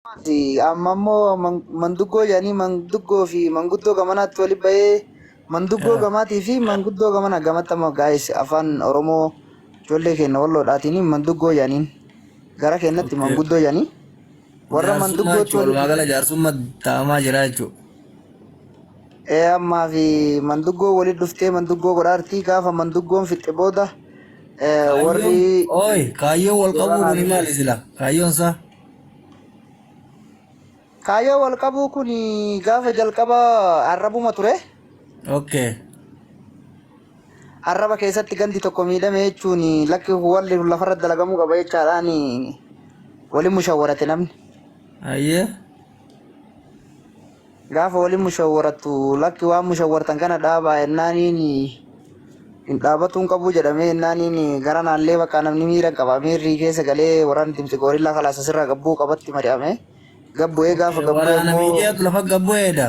Amma immoo manduggoo jedhanii manduggoo fi manguddoo gamanaatti waliin bahee manduggoo Ah, gamaatii fi manguddoo gamana gamatti amma gaa'es afaan Oromoo ijoollee keenya walloodhaatiin manduggoo jedhaniin gara keenyatti okay. manguddoo jedhanii warra Jaarsummaa manduggootti jechuun walumaa waliin gala jaarsummaa taa'amaa jira jechuudha. ammaa fi manduggoo waliin dhuftee manduggoo godhaartii gaafa manduggoon fixxe booda Kaayyoon, warri kaayyoon wal qabuu Booranaa kun fi maali sila? Kaayyoon isaa? kaayyoo wal qabuu kun gaafa jalqaba arrabuma ture. Okay. Arraba keessatti gandi tokko miidhame jechuun lakki walli lafarra dalagamuu qaba jechaadhaan waliin mushawwarate namni. Ayyee. Gaafa waliin mushawwaratu lakki waan mushawwartan kana dhaabaa jennaaniin hin dhaabatuun qabu jedhamee jennaaniin gara naallee bakka namni miira qaba miirri keessa galee waraan timsi goorillaa kalaasa sirraa gabbuu qabatti mari'ame. Gabbu'ee gaafa Okay. gabbu'ee Waraana immoo miidiyaatu lafa gabbu'eedha.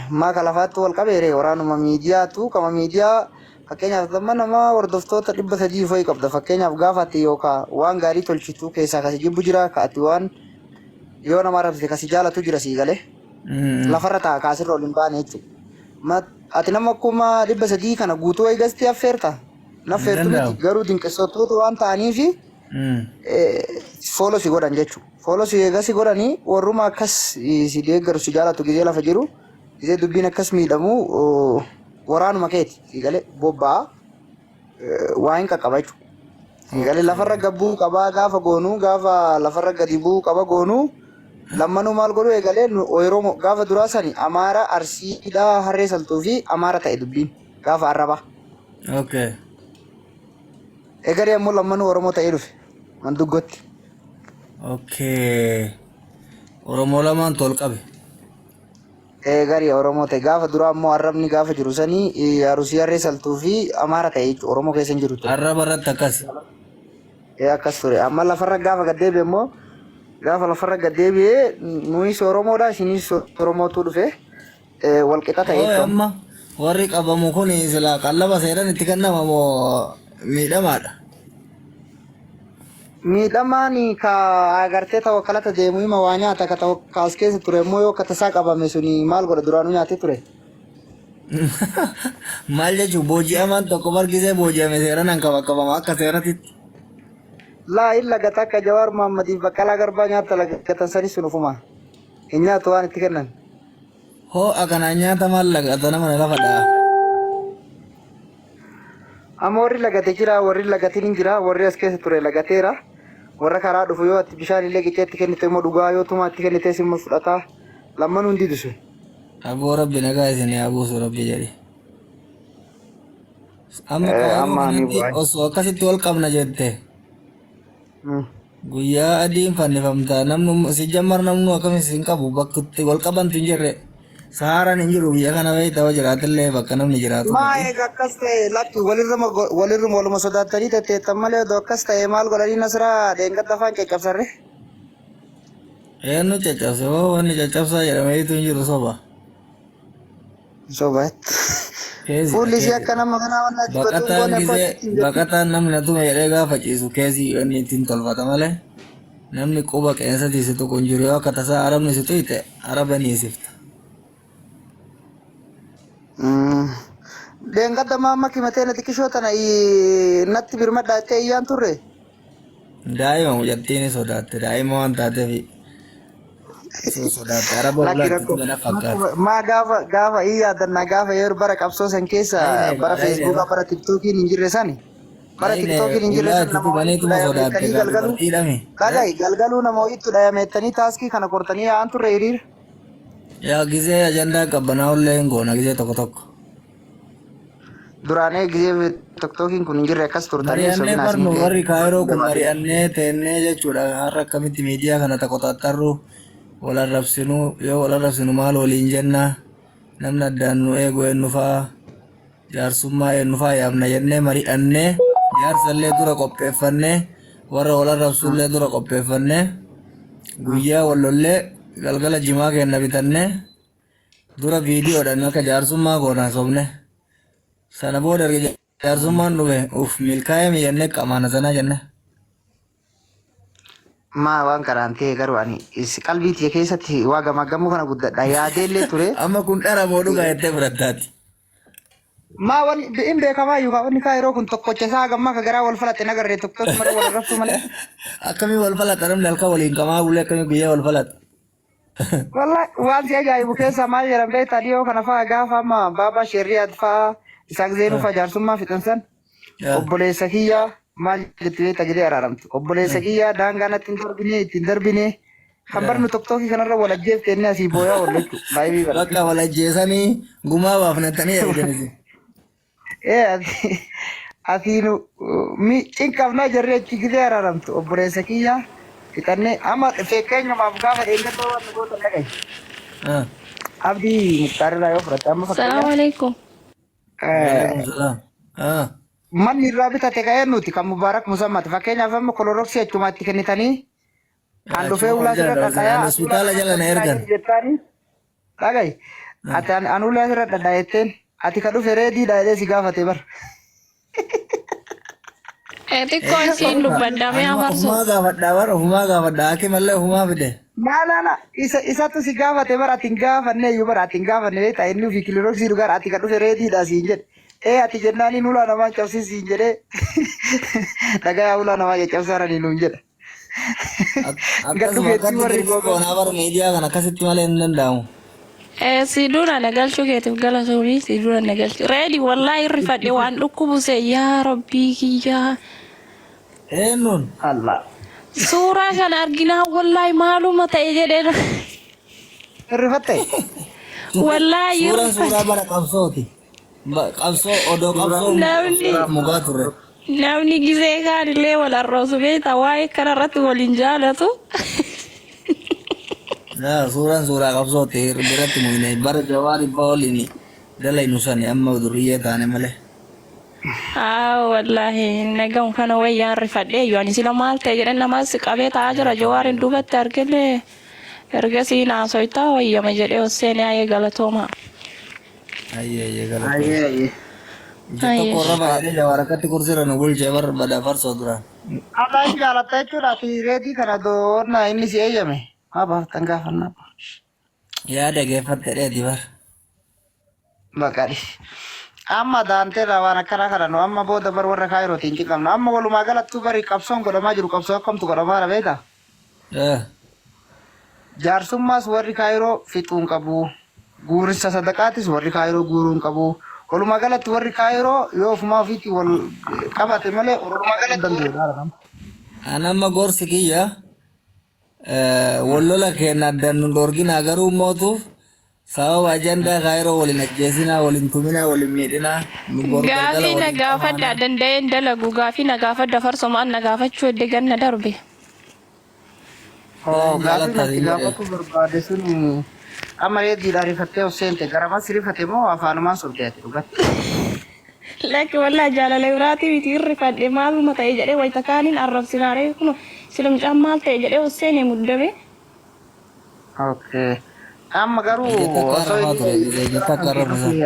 maa kalafaatti wal qabeere waraanuma miidiyaatu kama miidiyaa fakkeenyaaf damma nama hordoftoota 300 fa'i qabda fakkeenyaaf gaafa ati yookaan waan gaarii tolchitu keessaa kasi jibbu jira ka ati waan yoo nama arabsite kasi jaalatu jira sii galee lafarra ta'a kaasirra ol hin baane jechuudha. Ati nama akkuma 300 kana guutuu eegastii affeerta Hin naffeertu miti danda'amu. garuu dinqisootoota waan ta'aniifi fooloo si godhan jechuudha. Fooloo si eegasi godhanii warruma akkas si deeggaru si jaalatu gizee lafa jiru. Gisee dubbiin akkas miidhamu waraanuma keeti siigalee bobba'aa waa hin qaqqaba jechuudha. Siigalee lafarra gabbuu qabaa gaafa goonuu gaafa lafarra gadi bu'uu qaba goonuu lammanuu maal godhu eegalee yeroo gaafa duraa sani Amaara Arsiidhaa Harree Saltuu fi Amaara ta'e dubbiin gaafa arraba. Okay. Eegalee ammoo lammanuu Oromoo ta'ee dhufe manduggotti. Okay. Oromoo lamaan tol qabe. Eegalee Oromoo ta'e gaafa duraa ammoo arrabni gaafa jiru sanii Arusii Harree Saltuu fi Amaara ta'e jechuudha Oromoo keessa hin jiru ture. Arraba irratti akkas. Akkas ture amma lafarra gaafa gaddeebi'e immoo gaafa lafarra gaddeebi'ee nuyi Oromoodha isinis Oromootu dhufe walqixa ta'e Ooy jechuudha. amma warri qabamu kun sila qallaba seeran itti kennama moo miidhamaadha? Miidhamaan ka agartee tawakkalata deemu hima waa nyaata ka as keessa ture immoo yoo katasaa qabame suni maal godha duraanuu nyaatee ture. Maal jechuun booji'amaan tokko margisee booji'ame seeran hanqaba qabama akka seeratitti. Laa in lagata akka Jawaar Mahaammadiif Baqqalaa Garbaa nyaata lagatan sanis sun ufuma. Hin nyaatu waan itti kennan. Hoo akkanaan nyaata maal lagata nama na lafa dha'a. Amma warri lagate jira warri lagatiin hin jira warri as keessa ture lagateera. Warra karaa dhufu yoo ati bishaan illee qixxeetti kennite immoo dhugaa yoo tumaa itti kennite immoo fudhataa lamman hundi disu. Aboo rabbi nagaa isinii abuusu rabbi jedhe. Amma Amma ni kanatti bu'aa. osoo akkasitti wal qabna jette. Guyyaa adiin fannifamta namnu si jammar namnu akkamis hin qabu bakki wal qabantu hin jirre. Saharaan hin jiru biyya kana beektaa yoo jiraatillee bakka namni jiraatu. Maa eega akkas ta'e lakki walirra waluma sodaatanii tetteettan malee odoo akkas ta'e maal godhanii nasraa deengadda afaan caccabsarre. Eenyu caccabse hoo wanni caccabsaa jedhameetu hin jiru soba. Sobaat. Keezi Fuulli ishee akka nama kanaa waan ati batuun baqataan goone gisee akkasitti baqataan namni atuma jedhee gaafa ciisu keezii inni ittiin tolfata malee namni quba qeensa tiise tokko hin jiru yoo akka tasaa arabni si tuyte araba ni isifta. deengadda maamma kimatee nati kishoo tana natti birmadhaa jettee iyyaan turre. Daa'ima mucattiin sodaatte daa'ima waan taateef sodaatte araba Lakki ulaatti rakkoo. mana fakkaata. Maa gaafa iyyaadannaa gaafa yeroo bara qabsoo san keessa bara feesbuukaa bara tiktookiin hin jirre sani. Bara tiktookiin hin jirre san Ulaatti nama tubaneetuma sodaatte dhayameettanii gaafa galgaluu. bartiidhame. Dhaga'i galgaluu nama ho'itti dhayameettanii taaskii kana kortanii yaa'an turre hiriira. Yaa gisee ajandaa qabbanaa'ullee hin goona gisee tokko tokko. Duraanee gisee tiktookiin kun hin jirre akkas turtanii Mari'annee sobinaas barnu hin warri kaayiroo kun mari'annee teennee jechuudha har'a akkamitti miidiyaa kana taqqoxaxxarru wal arrabsinu yoo wal arrabsinu maal waliin jenna namni addaan nu eegu eenyu fa'aa jaarsummaa eenyu fa'aa yaabna jennee mari'annee jaarsallee dura qopheeffannee warra wal arrabsullee dura qopheeffannee guyyaa wallollee galgala jimaa kenna bitannee dura viidiyoodhaan akka jaarsummaa goonaa sobne sana booda erga jaarsummaan dhufe uf milkaa'ee miyyannee qamaana sanaa jenne. ما وان كرانتي غرواني اس قلبي تي كيستي واغا ماغمو كنا غددا يا ديلي توري amma kun dhara mooduu gaayyattee fudhattaati. ما وان بين بكما يوغا وني كايرو كن توكوچا ساغا ما كغرا والفلت نغر توكتوك مر ولا رفو مل Akkamii wal falata namni halkan waliin qamaa bulee akkamii guyyaa wal falata. والله وان سي جاي بكيسا ما يرم بيتا ديو كنا فا غافا ما بابا شريعت فا اساق زينو فجار ثم في تنسن obboleessa kiyya maal jettee tajaajila araaramtu obboleessa kiyya daangaana ittiin darbine kan barnu tokkokkii kanarra wal ajjeeftee asii booyaa wal lechuu baay'ee bara. Bakka wal ajjeesanii gumaa baafnatanii eeganisi. Asiinu mi cinqabnaa jarree achi gisee araaramtu obboleessa kiyya fixannee amma fakkeenyumaaf gaafa eeggatoo waan goota dhagaye. Abdii muktaarirraa yoo fudhatte amma Assalamu alaikum. manni irraa bitate ka'ee nuti kan mubaarak musammaati fakkeenyaaf amma koloroksii achumaatti kennitanii kan dhufee ulaa sirra dhadhayaa hospitaala jala na ergan. Dhagaye ati an ulaa sirra dhadhaa jetteen ati ka dhufe reedii dhaadhee si gaafate bar. Xiqqoo isiin dubbadhamee afarsu. Ofumaa gaafadhaa bara ofumaa gaafadhaa haaki mallee ofumaa fide. Na isatu si gaafate bar ati hin gaafanne iyyuu bar ati hin gaafanne ta'e inni ofii kiloroksii dhugaar ati ka dhufe reediidha siin jedhe. Ati jennaani ulaa namaa cabsiisiin jedhee dhagaa ulaa namaa caccabsaaranii nuun jedha. Akkasuma akkatti dirgoonaa bara miidiyaa kana akkasitti malee hin danda'amu. Sidura nagalchuu keetiif gala suurii sidura nagalchuu. Reedi wallaahi rifadhe waan dhukkubuse yaa rabbii kiyyaa. Eenyuun? Allah. Suuraa kana arginaa wallaahi maaluma ta'e jedhee. Rifatte? Wallaahi Suuraan suuraa bara qabsooti. Qabsoo odoo qabsoo mugaa turre. namni gisee kaanillee wal arroosu beekta waa'ee kanarratti waliin jaalatu. Suuraan suuraa qabsooti biratti muyne bara jawaari bawoliin dalaynu sani amma duriyyee taane malee. Wallaahi nagam kana wayyaan rifadhee yoon sila maal ta'e jedhan namas qabee taa'aa jira jawaariin duubatti argine ergasii naasoytaa wayyama jedhee hosseen yaa'ee galatooma. Ayyee galatooma. Jetta korra baay'ee jawaarakatti kursira nu bulchee bara badaa farsoo duraan. Allah jaalatta jechuudha fi reedii kana doonna inni si eeyyame. Haba tangaafannaa. Yaada geeffatte dheeti bar. Baqari. Amma daanteerraa waan akkana kana nu amma booda bar warra kaayirootiin cinqabna. Amma walumaa galattuu bari qabsoon godhamaa jiru qabsoo akkamtu godhamaa dha beektaa? Jaarsummaas warri kaayiroo fixuun qabu. Guurissa sadaqaatis warri kaayiroo guuruun qabu. Walumaa galatti warri kaayiroo yoo ofumaa ofiitti wal qabate malee walumaa galatti danda'udha. Anamma gorsi kiyya wallola keenya addan dorginaa garuu mootuuf sababa ajandaa kaayiroo waliin ajjeesinaa waliin tuminaa waliin miidhinaa. Gaafii na gaafadha danda'een dalagu gaafii na gaafadha farsomaan na gaafachuu edde ganna darbe. Gaafii gaafatu barbaade sun amma reediidhaan rifattee seente garamas rifate moo afaanumaan sobdeeti dhugatti. Lakki wallaa jaalala biraatii miti rifadhe maaluma ta'e jedhee wayita kaaniin arrabsinaaree kun silumcaan maal ta'e jedhee hosseen muddame. Amma garuu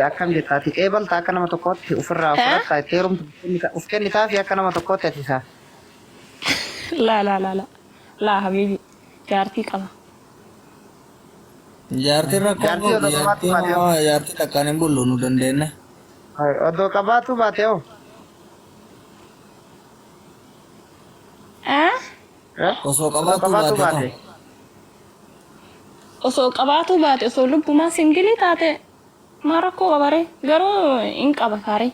akkam jettaati qeebalta akka nama tokkootti ofirraa fudhatta itti heerumtu of kennitaa fi akka nama tokkootti ati isaa. Laa habiibi jaartii qaba. Jaartiin rakkoo jaartii takkaan hin bullu nu dandeenya. Oddoo qabaatu baate hoo? Osoo qabaatu baate. Osoo qabaatu baate osoo lubbumaa singilii taate maa rakkoo qabare garuu hin qaba kaare.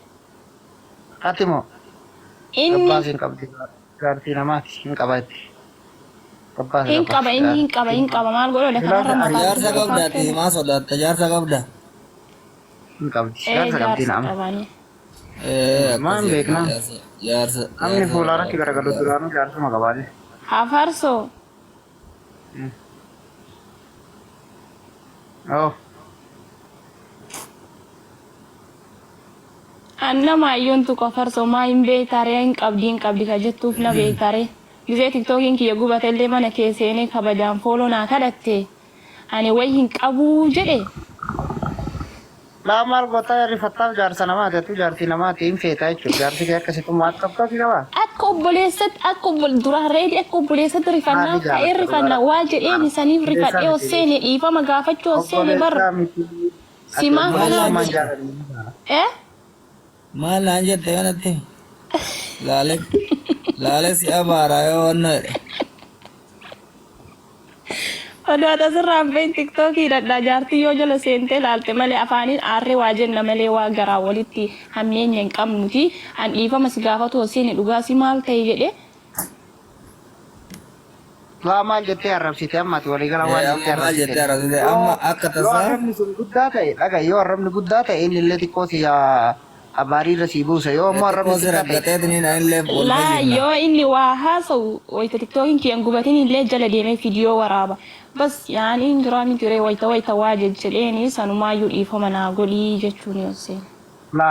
Ati moo? Gabbaas hin qabdi jaartii namaati hin qaba itti. Hin qaba maal godhole kanarra maqaa. Jaarsa qabdaati maa sodaatta jaarsa qabda. Hin qabdi jaarsa qabdi nama. Maan beekna. Jaarsa. Namni fuulaarratti garagalu duraanuu jaarsuma qabaate. Hafarsoo. Annama ayyoon tuqa farsoo maa hin beektaree hin qabdi ka jettuuf na beektaree. Gisee tiktookiin kiyya gubatellee mana keesseenii kabajaan fooloo naa kadhatte ani wayi hin qabuu jedhe. Laa maal goota rifattaaf jaarsa namaati atu jaartii namaati hin feetaa jechuudha jaarsi kee akkasitti maal qabdaa fi qabaa? akka duraan reedii akka obboleessatti rifannaa ka'ee rifannaa waa jedheen isaniif rifadhee osseene dhiifama gaafachuu osseene barra simaa kanaa maal naan jette kanatti laale si abaaraa yoo wanna oduu ata sirraan been tiktookii dhadhaa jaartii yoo jala seentee laalte malee afaaniin aarree waa jenna malee waa garaa walitti hammeenya hin qabnuti an dhiifama si gaafatu osseene dhugaa si maal ta'e jedhe waa maal jettee arrabsite ammati walii gala waan jettee arrabsite amma akka tasaa arrabni sun guddaa ta'e dhaga yoo arrabni guddaa ta'e inni illee xiqqoo si abaarii si buusa yoo ammoo arrabni xiqqaa ta'e laa yoo inni waa haasa'u wayita tiktookiin kiyyan gubatiin illee jala deemee fiidiyoo waraaba bas yaani indiraami ture wayita waa jejjedheeni sanumaayyuu dhiifama naa godhii jechuun yooseen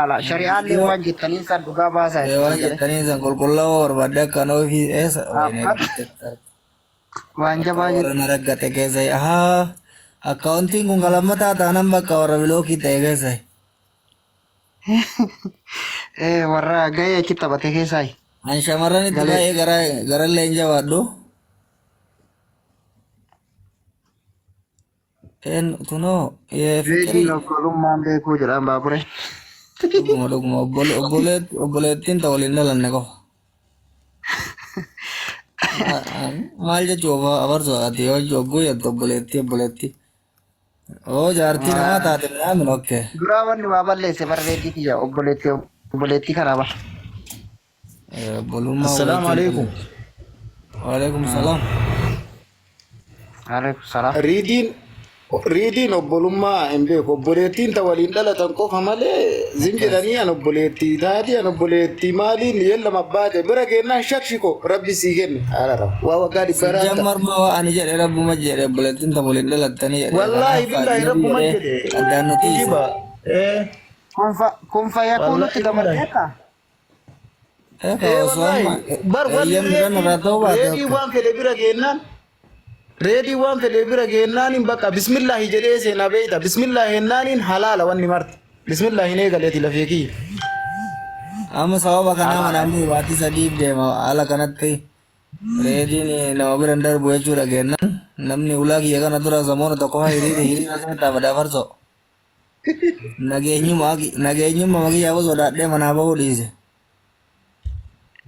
la shari'aallee waan jettanii san dhugaa baasaa waan jettanii san qulqullaa'oo barbaadde akkaan ofii eessa waan jabaa warra na raggate keessa akkaawuntiin kun kalammataa taanan bakka warra bilookii ta'e keessa warra gahee achi taphate keessaa an shamarran itti baay'ee garallee hin jabaadhu tunoo reediin okkolummaan beekuu jedhaan baabure dhuguma obboleettiin ta'u waliin dhalanne qofa maal jechuu abarsoo ati yoo jogguu jettu obboleettii oo jaartii namaa taate midhaamin okkee duraa wanni waa balleesse bara reedii kiyya obboleettii kana bara bolummaa Assalamu alaikum. waalaikum salaam alaikum salaam Riidiin obbolummaa hin beeku. Obboleettiin ta waliin dhalatan qofa malee zinjidhanii an obboleettii taati an obboleettii maaliin yellama baate bira geennaan shakshiko rabbi sii kenne. Waa waggaa dhibbaraa ta'a. jammarmaa waa ani jedhe rabbuma jedhe obboleettiin ta waliin dhalattanii jedhe Wallaahi billaahi rabbuma jedhe. addaan nuti Kijiba. kun fayyakuu nutti gammadeeta Bar wanni reedii waan fedhe bira geennaan. Reedii waan fedhe bira geennaan bakka bismillaahi jedhee seenaa beeyta. Bismillaahi hennaaniin halaala wanni marti. Bismillaahi hin eegaleeti lafee kiyya. amma sababa kanaa manaan bu'aatii sadiif deema haala kanatti reediin nama biran darbu jechuudha kennan namni ulaa kiyya kana dura samoona tokko hiriira samitti abada farso nageenyummaa kiyyaa sodaadhee manaa bahuu dhiise.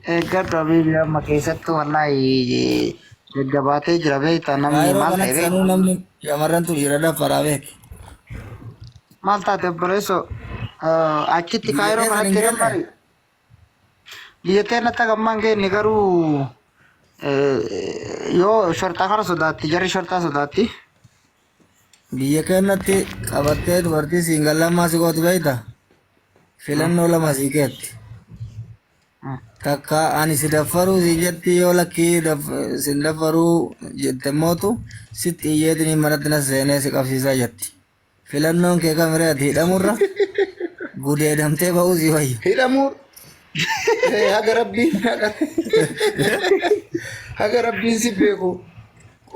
eeggadhu abiibi amma keessattuu wallaahi gaggabaatee jira beektaa namni Kaayiroo maal ta'e kanatti sanuu namni shamarrantu dhiira daffaraa beeke. maal taate obboleessoo achitti kaayiroo kanatti dammari biyya teenatti agammaan keenya garuu yoo shortaa kana sodaatti jarri shortaa sodaatti Biyya keenyatti qabattee dubartii siingallammaa si gootu beekta filannoo lama sii keetti. Takka ani si daffaruu si jetti yoo lakkii sin daffaruu jette mootu sitti iyyeetiin manatti na seenee si qabsiisaa jetti. Filannoon kee kamireeti hidhamurra gudeedamtee ba'uu si wayya. Hidhamuu haga rabbiin si beeku.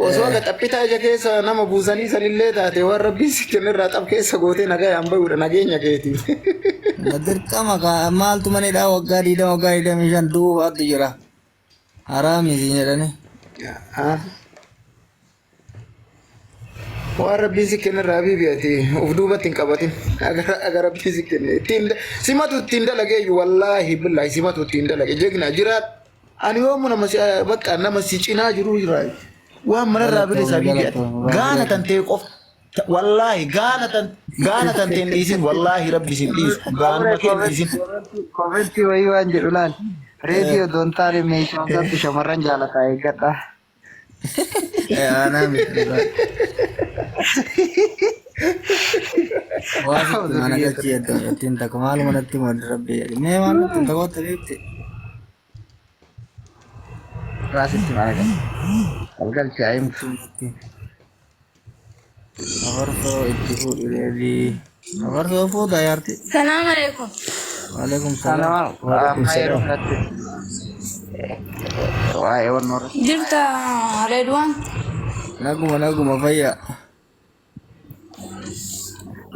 Osoo akka xaphitaa ija keessa nama buusanii sanillee taate waan rabbiin si kennirraa xap keessa gootee nagayaan bayuudha nageenya keetiif. Dirqama maaltu manidhaa waggaa 25 duubaatu jira. Haraami si jedhani. Waan rabbiin si kennirraa biibi'ati of duubatti hin qabatin. Aga rabbiin si kenne. Simatu ittiin dalageeyyu wallaahi billaahi simatu ittiin dalage jegna jiraat. Ani yoomu bakka nama si cinaa jiru jira. Waan manarraa bilisa biibi'ati. Gaana tan ta'e qofa. Wallaahi gaana tan ta'e dhiisin wallaahi rabbi sin dhiisu. Gaanuma kee dhiisin. komentii wayii waan jedhu laal reediyoo doon taane meeshaa isaatti shamarran jaalataa eeggadha Aanaa miti. Waan mana gachi ittiin takka maaluma natti madda rabbi jedhe. Mee waan natti takkoota beekte. raasitti maal galgalchi aayimtu Abarsoo itti fuudhi reedii. Abarsoo fuudha yaarti. Salaam alaikum. Waalaikum salaam. waa'ee wannoora Jirta Redwan? Naguma fayyaa.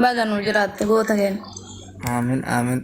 Baga nu jiraatte goota keenya. Aamin.